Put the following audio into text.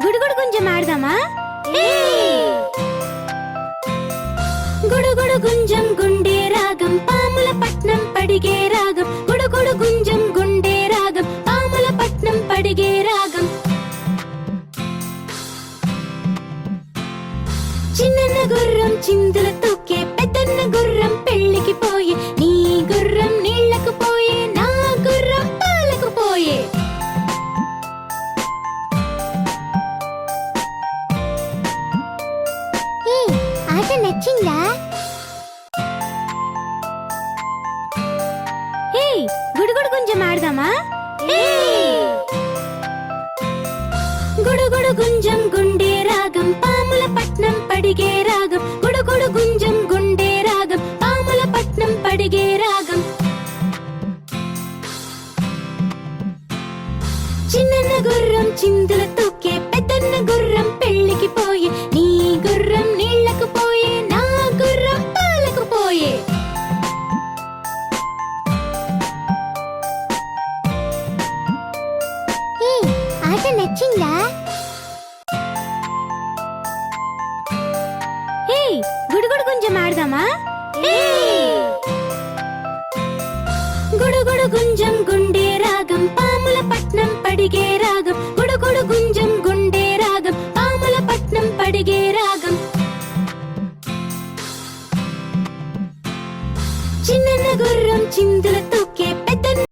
గుడుగుడు గుంజం ఆడదామా? గుడుగుడు గుంజం గుండే రాగం పాముల పట్నం పడిగే రాగం. గుడుగుడు గుంజం గుండే రాగం పాముల పట్నం పడిగే రాగం. చిన్న గుర్రం చిందుల తొక్కే, పెద్దన్న గుర్రం పెళ్లికి పోయే. నీ గుర్రం నీళ్లకు పోయే, నా గుర్రం పాలకు పోయే. ఆట నచ్చిందా? గుడుగుడు గుంజం ఆడదామా? గుడుగుడు గుంజం గుండే రాగం పాముల పట్నం పడిగే రాగం. గుడుగుడు గుంజం గుండే రాగం పాముల పట్నం పడిగే రాగం. చిన్న గుర్రం చిందుల తొక్కే, పెద్దన్న గుర్రం పెళ్లికి పోయే. నీ గుర్రం నీళ్లకు పోయే, నా గుర్రం పాలకు పోయే. ఆట నచ్చిందా? గుడుగుడు గుంజం ఆడదామా? గుడుగుడు గుంజం